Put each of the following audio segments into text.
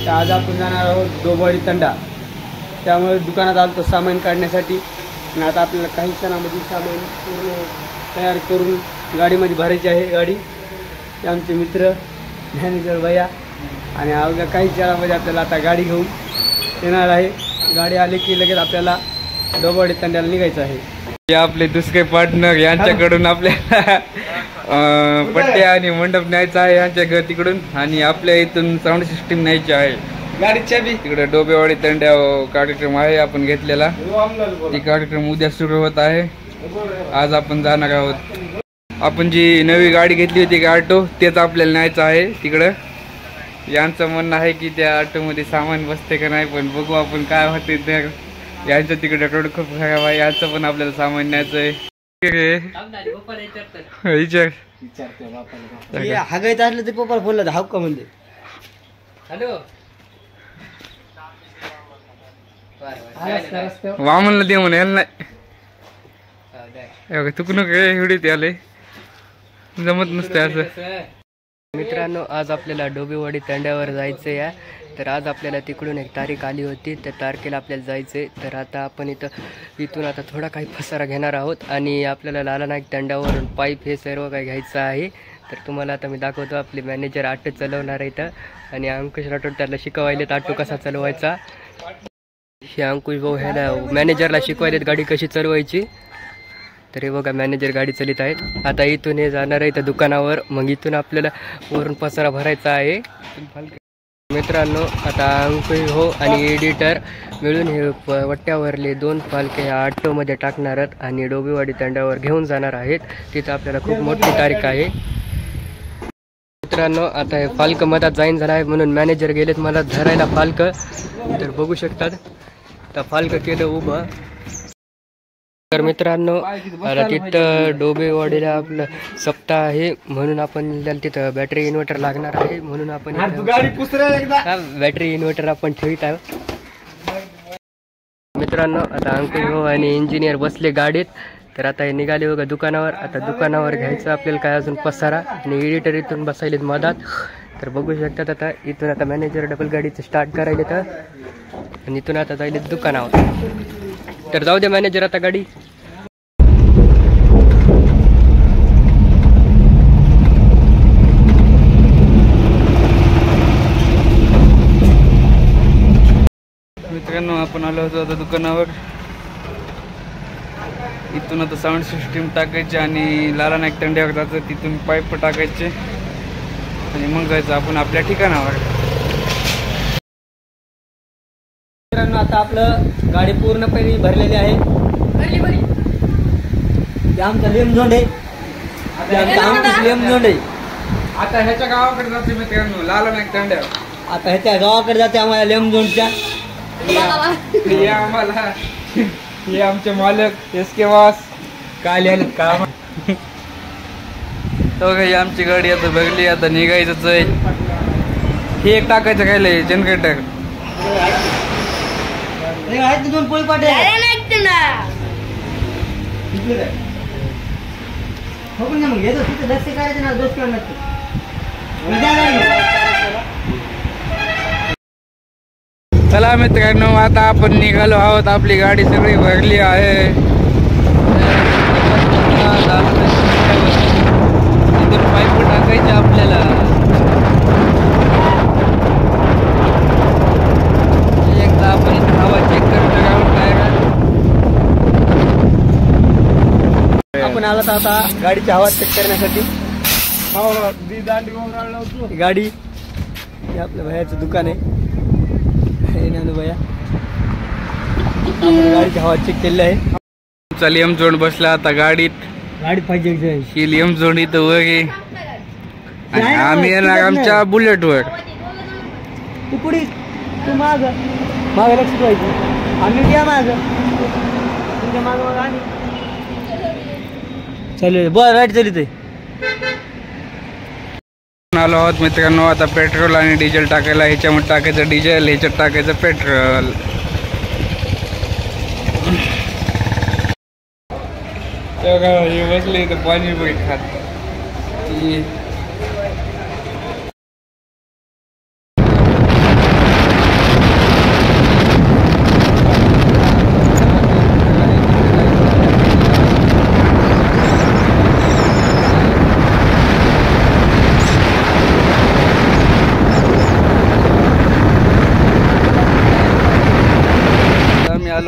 तर आज आपण जाणार आहोत डोबवाडी तंडा. त्यामुळे दुकानात आलो सामान काढण्यासाठी. आणि आता आपल्याला काही क्षणामध्ये सामान पूर्ण तयार करून गाडीमध्ये भरायची आहे. गाडी ते आमचे मित्र मॅनेजर भैया आणि अवघ्या काही क्षणामध्ये आपल्याला आता गाडी घेऊन येणार आहे. गाडी आली की लगेच आपल्याला डोबवाडी तंड्याला निघायचं आहे. हे आपले दुसरे पार्टनर यांच्याकडून आपल्याला पट्ट्या आणि मंडप न्यायचा आहे यांच्या घर तिकडून, आणि आपल्या इथून साऊंड सिस्टीम न्यायची आहे. गाडीच्या बी तिकडे डोबेवाडी तंड्या कार्यक्रम आहे आपण घेतलेला. ती कार्यक्रम उद्या सुरू होत आहे. आज आपण जाणार आहोत. आपण जी नवी गाडी घेतली होती की ऑटो, तेच आपल्याला न्यायचं आहे तिकडं. यांचं म्हणणं आहे की त्या ऑटोमध्ये सामान बसते का नाही, पण बघू आपण काय होते. तर यांचं तिकडे रोड खूप खराब आहे. यांचं पण आपल्याला सामान न्यायचं आहे. हागायचं असलं तर पप्पा बोलला हाव का म्हणते. हॅलो वामनला दे म्हणे याला नाही. चुकून एवढी ते आले जमत नसते असं. मित्रांनो, आज आपल्याला डोबेवाडी तंड्यावर जायचं आहे. तर आज आपल्याला तिकडून एक तारीख आली होती, त्या तारखेला आपल्याला जायचं आहे. तर आता आपण इथून आता थोडा काही पसारा घेणार आहोत आणि आपल्याला लालानायक तंड्यावरून पाईप हे सर्व काही घ्यायचं आहे. तर तुम्हाला आता मी दाखवतो. आपले मॅनेजर ऑटो चालवणार आहे इथं, आणि अंकुश राठोड त्याला शिकवायलेत ऑटो कसा चालवायचा. हे अंकुश भाऊ ह्याला मॅनेजरला शिकवायलेत गाडी कशी चालवायची. तर हे बघा मॅनेजर गाडी चालित आहेत. आता इथून हे जाणार आहे त्या दुकानावर. मग इथून आपल्याला वरून पसारा भरायचा आहे. मित्रांनो, आता अंकुश भाऊ आणि एडिटर मिळून हे वट्ट्यावरले 2 पालखे ह्या ऑटोमध्ये टाकणार आहेत आणि डोबेवाडी तंड्यावर घेऊन जाणार आहेत. तिथं आपल्याला खूप मोठी तारीख आहे. मित्रांनो, आता हे पालक मधात जाईन झाला आहे म्हणून मॅनेजर गेलेत मला धरायला पालक. तर बघू शकतात तर पालक केलं उभं. तर मित्रांनो, आता तिथं डोबेवाडीला आपलं सप्ताह आहे म्हणून आपण तिथं बॅटरी इन्व्हर्टर लागणार आहे. म्हणून आपण बॅटरी इन्व्हर्टर आपण ठेवत आहोत. मित्रांनो, आता अंकुश भाऊ आणि इंजिनियर बसले गाडीत. तर आता हे निघाले बघा दुकानावर. आता दुकानावर घ्यायचं आपल्याला काय अजून पसारा, आणि एडिटर इथून बसायलेत मधात. तर बघू शकतात आता इथून आता मॅनेजर डबल गाडीचं स्टार्ट करायले तर, आणि इथून आता जायले दुकानावर. तर जाऊ दे मॅनेजर आता गाडी. मित्रांनो, आपण आलो होतो आता दुकानावर. इथून आता साऊंड सिस्टीम टाकायची आणि लालानायक तंड्यावर जायचं. तिथून पाईप टाकायचे आणि मग जायचं आपण आपल्या ठिकाणावर. मित्रांनो, आता आपलं गाडी पूर्णपणे भरलेली आहे. आमचा लेमझोंड आहे. लेमझोंड आहे. आता ह्याच्या गावाकडे जाते मित्रांनो, लालानायक तंड्यावर. आता ह्याच्या गावाकडे जाते आम्हाला लेमझोंडच्या. आम्हाला हे आमचे मालक एस के वास काल आले काम. तो काही आमची गाडी आता बघली. आता निघायचंच आहे. हे एक टाकायचं काय जनरेटर. दोन पोळी पाटे मग घेतो तिथे लक्ष करायचं ना. दोष किंवा नसते. चला मित्रांनो, आता आपण निघालो आहोत. आपली गाडी सगळी भरली आहे. इथून पाईप टाकायचे आपल्याला. एकदा आपण इथं हवा चेक करतो आपण आला तर आता गाडीची हवा चेक करण्यासाठी. गाडी हे आपल्या भैयाचं दुकान आहे. भैया गाडीची हवा चेक केलेली आहे. आमचा लेमझोंड बसला आता गाडीत. गाडी पाहिजे ही लेमझोंड इथं वर आहे आणि आम्ही येणार आमच्या बुलेटवर. तू पुढे तू माग लक्ष ठेवायचं. आम्ही घ्या माग तुमच्या माग माग आणि चालेल. बरं राईट चालित आहे. आलो आहोत मित्रांनो आता पेट्रोल आणि डिझेल टाकायला. ह्याच्यामध्ये टाकायचं डिझेल, ह्याच्यात टाकायचं पेट्रोल. हे बसले इथं पाणी खात.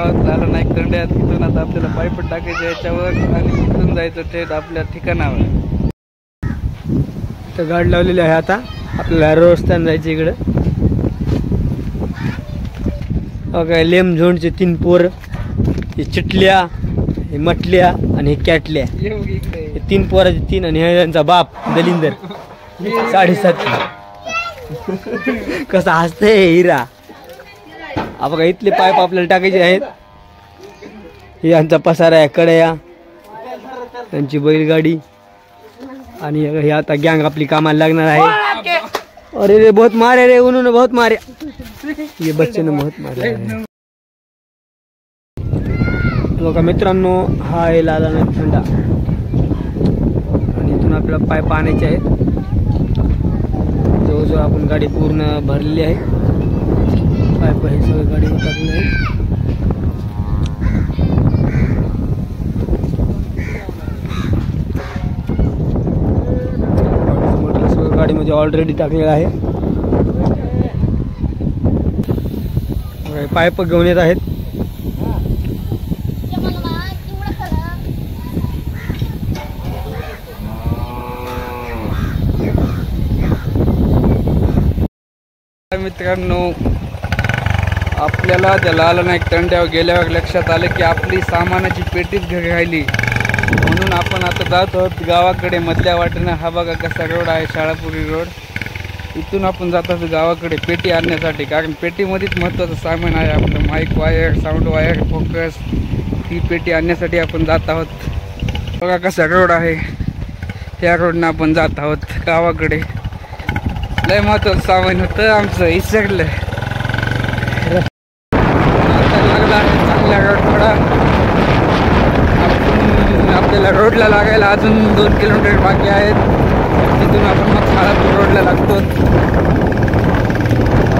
आहोत लाला नाईक तंड्यात. तिथून आता आपल्याला पाईप टाकायचं याच्यावर आणि तिथून जायचं थेट आपल्या ठिकाणावर. तर गाडी लावलेली आहे. आता आपल्याला रोडस्थान जायचं इकडं. काय लेम झोनचे 3 पोर, हे चिटल्या, हे मटल्या आणि हे कॅटल्या. हे 3 पोराचे 3 आणि हे यांचा बाप दलिंदर 7.5. कसा हसते हिरा. बघा इथले पाईप आपल्याला टाकायचे आहेत. हे यांचा पसारा आहे, कड्या, यांची बैलगाडी आणि हे आता गँग आपली कामाला लागणार आहे. अरे रे बहुत मारे रे, उन्होंने बहुत मारे, ये बच्चे ने बहुत मारे. बघा मित्रांनो, हा आहे लाला नाईक तंडा आणि इथून आपल्याला पाईप आणायचे आहेत. जवळजवळ आपण गाडी पूर्ण भरलेली आहे. पाईप हे सगळे गाडीवर टाकले आहे. सगळं गाडीमध्ये ऑलरेडी टाकलेलं आहे. पाईप घेऊन येत आहेत. मित्रांनो, आपल्याला त्या लाला नाईक तंड्यावर गेल्यावर लक्षात आलं की आपली सामानाची पेटीच घरी राहिली. म्हणून आपण आता जात आहोत गावाकडे मधल्या वाटेनं. हा बघा कसा रोड आहे, शाळापुरी रोड. इथून आपण जात आहोत गावाकडे पेटी आणण्यासाठी, कारण पेटीमध्येच महत्त्वाचं सामान आहे आपलं. Mike wire, sound wire, focus. ही पेटी आणण्यासाठी आपण जात आहोत. बघा कसा रोड आहे. ह्या रोडनं आपण जात आहोत गावाकडे. लय महत्वाचं सामान होतं आमचं, विसरलं. आता लागला आहे चांगला रोड थोडा. आपल्याला रोडला लागायला अजून 2 किलोमीटर बाकी आहेत. तिथून आपण मग शाळापूर रोडला लागतो.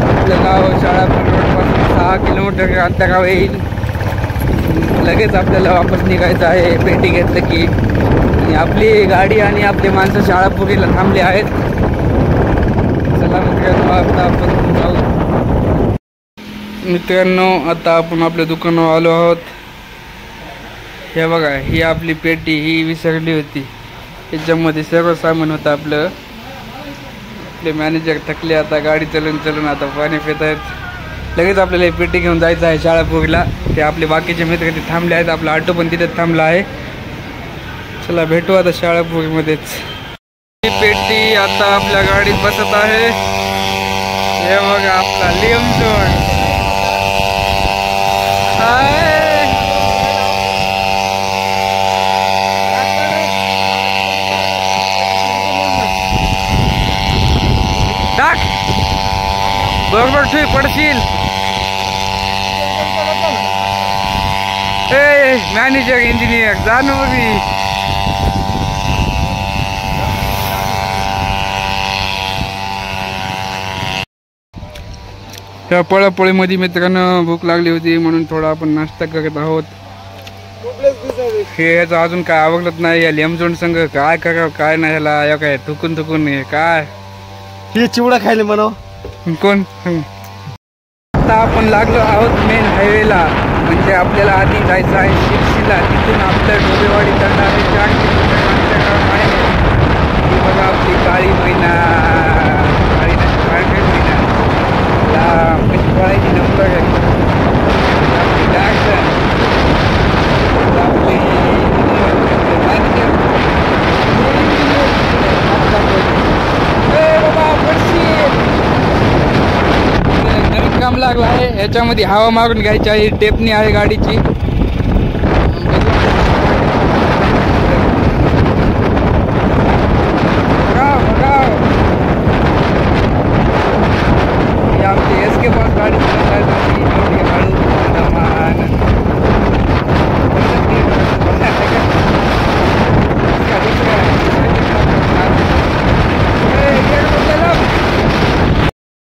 आपलं गाव शाळापूर रोडपासून 6 किलोमीटर अंतरावर येईल. लगेच आपल्याला वापस निघायचं आहे पेटी घेतलं की. आणि आपली गाडी आणि आपली माणसं शाळापुरीला थांबली आहेत. आता आपण जाऊ. मित्रांनो, आता आपण आपल्या दुकानावर आलो आहोत. हे बघा, ही आपली पेटी ही विसरली होती. याच्यामध्ये सर्व सामान होतं आपलं. आपले मॅनेजर थकले आता गाडी चलून आता पाणी पित आहेत. लगेच आपल्याला ही पेटी घेऊन जायचं आहे शाळापुरीला. ते आपले बाकीचे मित्र तिथे थांबले आहेत. आपला ऑटो पण तिथेच थांबला आहे. चला भेटू आता शाळापुरीमध्येच. ही पेटी आता आपल्या गाडीत बसत आहे. हे बघा आपला लेमझोन. टाक बरोबर ठेव, पडशील. ए मॅनेजर इंजिनियर जाणू बघी. त्या पळापळीमध्ये मित्रांनो भूक लागली होती म्हणून थोडा आपण नाश्ता करत आहोत. हे याचं अजून काय आवडत नाही. या लेमझोन संघ काय करावं काय नाही ह्याला. या काय थुकून काय हे चिवडा खायला म्हणाव कोण. आता आपण लागलो आहोत मेन हायवेला. म्हणजे आपल्याला आधी जायचं आहे शिर्सीला. तिथून आपलं डोबेवाडी तंडा आहे 4 किलोमीटर आहे. बघा आपली काळी मैना, काळी मैना कशी पळायची नंबर आहे. आपली डायरेक्शन आपली नवीन काम लागलं आहे. ह्याच्यामध्ये हवा मारून घ्यायची आहे. टेपनी आहे गाडीची. आमची एस के पास गाडी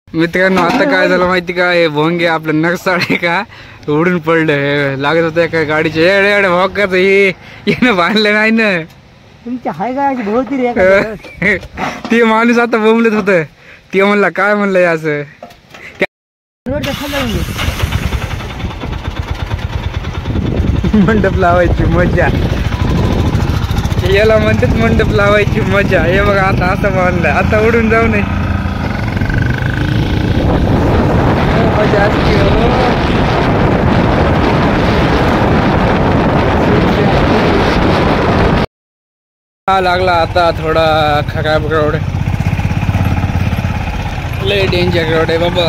मित्रांनो, आता काय झालं माहिती का, हे भोंगे आपलं नरसाळे का उडून पडलं. हे लागत होतं का गाडीचे एवढे भोकाच येणं बांधलं नाही ना. तुमच्या हाय गाडी ते माणूस आता बोंबलत होत. ते म्हणला काय म्हणलंय असं. मंडप लावायची मजा, याला म्हणतात मंडप लावायची मजा. हे बघा आता असं बांधलंय, आता उडून जाऊ नये. मजा असते हो. हा लागला आता थोडा खराब रोड, लय डेंजर रोड आहे बाबा.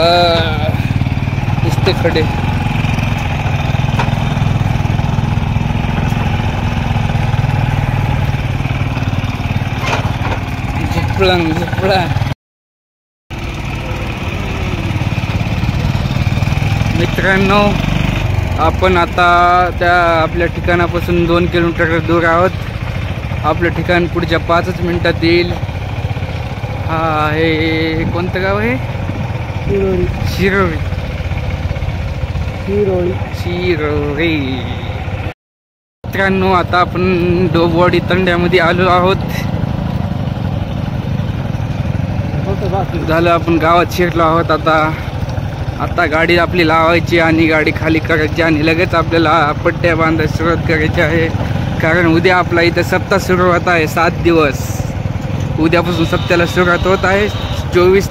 दिसते खडे. झुपळा. मित्रांनो, आपण आता त्या आपल्या ठिकाणापासून 2 किलोमीटर दूर आहोत. आपलं ठिकाण पुढच्या 5च मिनिटात येईल. हा हे कोणतं गाव आहे? शिरोळी. मित्रांनो, आता आपण डोबवाडी तंड्यामध्ये आलो आहोत. झालं, आपण गावात शिरलो आहोत. आता गाडी आपली लावायची आणि गाडी खाली करायची आणि लगेच आपल्याला पट्ट्या बांधायला सुरुवात करायची आहे. कारण उद्या आपला इथं सप्ताह सुरुवात आहे. 7 दिवस उद्यापासून सप्त्याला सुरुवात होत आहे. 24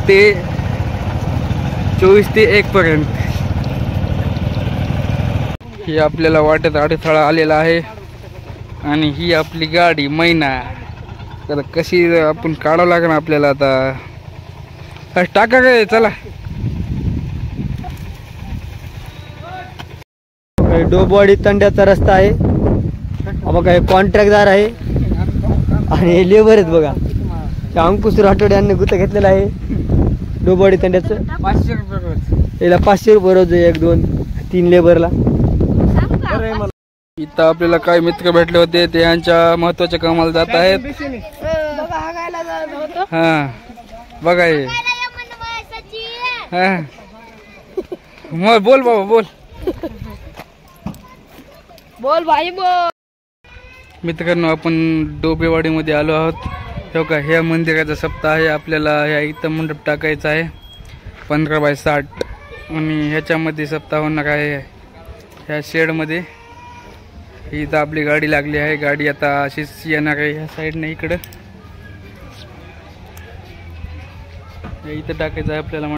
ते 1 पर्यंत. ही आपल्याला वाटेत अडथळा आलेला आहे आणि ही आपली गाडी मैना. तर कशी आपण काढावं लागणार आपल्याला. आता टाका काय, चला. डोबवाडी तंड्याचा रस्ता आहे. बघा, कॉन्ट्रॅक्टदार आहे आणि लेबर आहेत बघा. अंकुश राठोड यांनी गुत्त घेतलेला आहे डोबवाडी तंड्याचं. 500 रुपये रोज. याला 500 रुपये रोज आहे. 1, 2, 3 लेबरला. इथं आपल्याला काही मित्र भेटले होते, ते यांच्या महत्वाच्या कामाला जात आहेत. हा बघा हे. हा बोल बाबा, बोल भाई बोल. मित्रांनो, आपण डोबेवाडीमध्ये आलो आहोत. हो का, ह्या मंदिराचा सप्ताह आहे. आपल्याला ह्या इथं मंडप टाकायचा आहे 15x60 आणि ह्याच्यामध्ये सप्ताह होणार आहे ह्या शेडमध्ये. इथं आपली गाडी लागली आहे. गाडी आता अशीच येणार आहे ह्या साईडने इकडं. इथं टाकायचं आहे आपल्याला.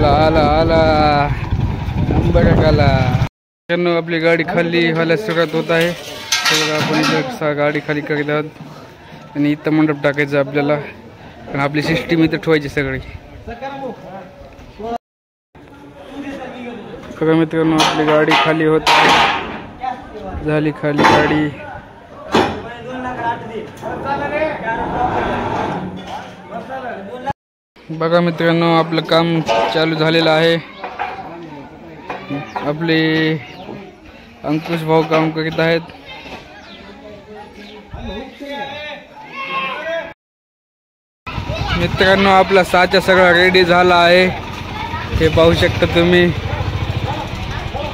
आला बघा आला. आपली गाडी खाली व्हायला सुरुवात होत आहे. आपण इथं गाडी खाली करीत आहोत आणि इथं मंडप टाकायचं आपल्याला. कारण आपली सिस्टीम इथं ठेवायची सगळी. बघा मित्रांनो, आपली गाडी खाली होत आहे. झाली खाली गाडी. बघा मित्रांनो, आपलं काम चालू झालेलं आहे. आपले अंकुश भाऊ काम करीत आहेत. मित्रांनो, आपला साचा सगळा रेडी झाला आहे, हे पाहू शकता तुम्ही.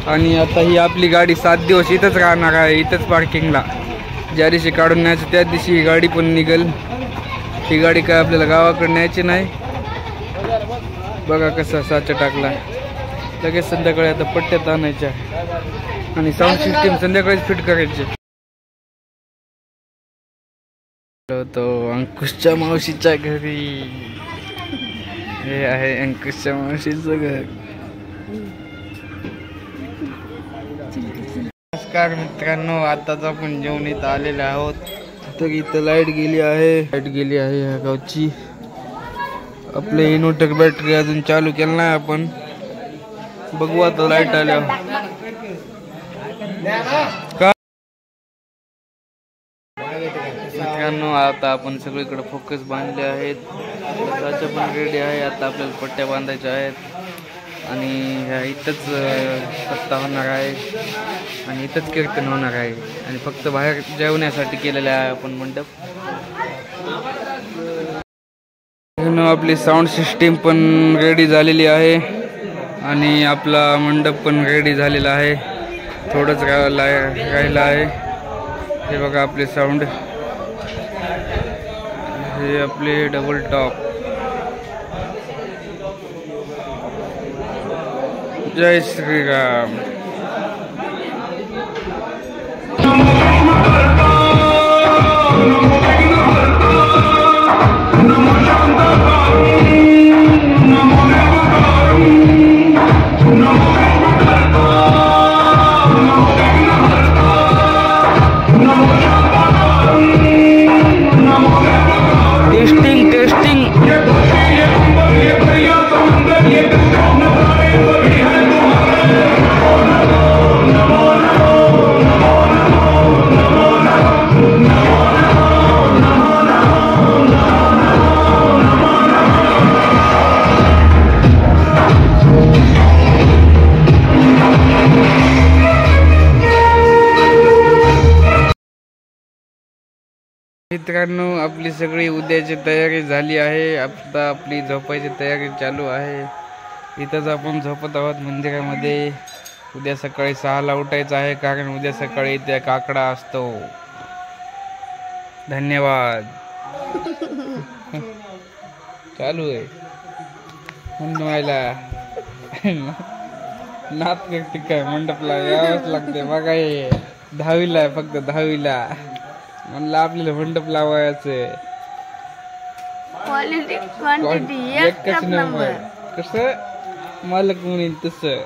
आणि आता ही आपली गाडी 7 दिवस इथंच राहणार आहे, इथंच पार्किंगला. ज्या दिवशी काढून न्यायचं त्या दिवशी ही गाडी पण निघेल. ही गाडी काय आपल्याला गावाकडे न्यायची नाही. बघा कसा साचा टाकला. लगेच संध्याकाळी आता पट्ट्यात आणायच्या आणि साऊंड सिस्टीम संध्याकाळीच फिट करायची. तो अंकुशच्या मावशीच्या घरी. हे आहे अंकुशच्या मावशीचं घर. नमस्कार मित्रांनो, आताच आपण जेवण इथं आलेले आहोत. इथं लाईट गेली आहे ह्या गावची. आपले इन्व्हर्टर बॅटरी अजून चालू केलं नाही आपण. बघू आता लाईट आल्यावर. मित्रांनो, आता आपण सगळीकडे फोकस बांधले आहेत. साचा पण रेडी आहे. आता आपल्याला पट्ट्या बांधायच्या आहेत आणि ह्या इथंच सप्ताह होणार आहे आणि इथंच कीर्तन होणार आहे. आणि फक्त बाहेर जेवण्यासाठी केलेलं आहे आपण मंडप. आपली साऊंड सिस्टीम पण रेडी झालेली आहे आणि आपला मंडप पण रेडी झालेला आहे. थोडंच राहिलं आहे. हे बघा आपले साऊंड, हे आपले डबल टॉप. जय श्रीराम. Testing testing. मित्रांनो, आपली सगळी उद्याची तयारी झाली आहे. आता आपली झोपायची तयारी चालू आहे. इथंच आपण झोपत आहोत मंदिरामध्ये. उद्या सकाळी 6ला उठायचं आहे, कारण उद्या सकाळी इथे काकडा असतो. धन्यवाद. चालू आहे म्हणवायला. नात करते काय, मंडपला यावंच लागते. बघा हे 10वीला आहे, फक्त 10वीला. म्हणलं आपल्याला मंडप लावायचं. एकच नंबर. कसं मालक म्हणेल तसं.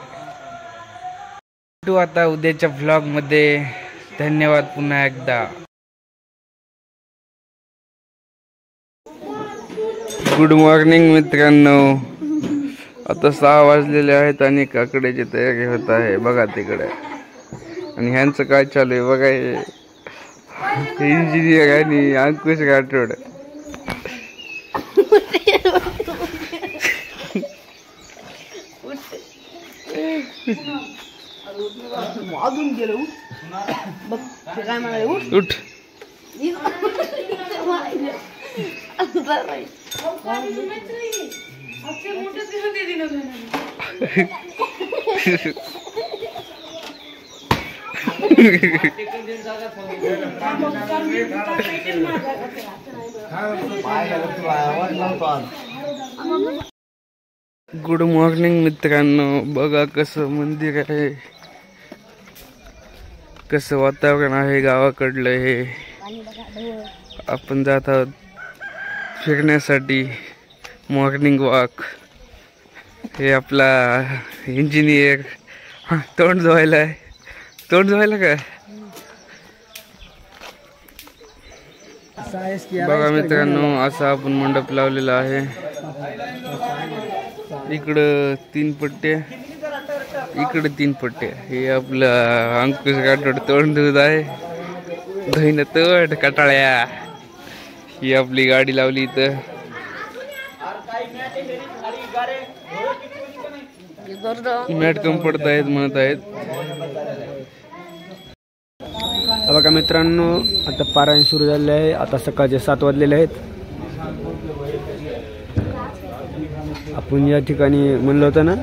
भेटू आता उद्याच्या व्लॉग मध्ये. धन्यवाद पुन्हा एकदा. गुड मॉर्निंग मित्रांनो. आता 6 वाजलेले आहेत आणि काकड्याची तयारी होत आहे. बघा तिकडे. आणि ह्यांचं काय चालू आहे बघा. हे इंजिनियर आणि अंकुश राठोड. उठ. गुड मॉर्निंग मित्रांनो. बघा कसं मंदिर आहे, कसं वातावरण आहे गावाकडलं. हे आपण जात आहोत फिरण्यासाठी, मॉर्निंग वॉक. हे आपला इंजिनियर तोंड धुवायला आहे. तोंड धुवायला काय. बघा मित्रांनो, असा आपण मंडप लावलेला आहे. इकडं 3 पट्ट्या, इकडे 3 पट्ट्या. हे आपलं अंकुश राठोड तोंड धुत आहे. धुईन तोंड कटाळ्या. ही आपली गाडी लावली इथं. मॅट कम पडत आहेत म्हणत आहेत. बघा मित्रांनो, आता पारायण सुरू झाले आहे. आता सकाळचे 7 वाजलेले आहेत. आपण या ठिकाणी म्हणलं होतं ना,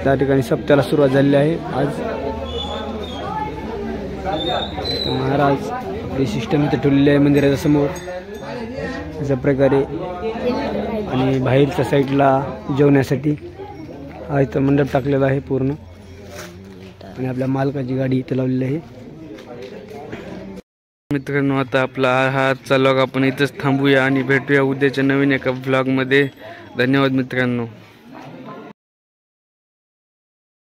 त्या ठिकाणी सप्त्याला सुरुवात झालेली आहे. आज महाराज आपली सिस्टम इथं ठेवलेली आहे मंदिराच्या समोर अशा प्रकारे. आणि बाहेरच्या साईडला जेवण्यासाठी हा इथं मंडप टाकलेला आहे पूर्ण. आणि आपल्या मालकाची गाडी इथं लावलेली आहे. मित्रांनो, आता आपला हा आजचा व्लॉग आपण इथंच थांबूया आणि भेटूया उद्याच्या नवीन एका व्लॉग मध्ये. धन्यवाद मित्रांनो.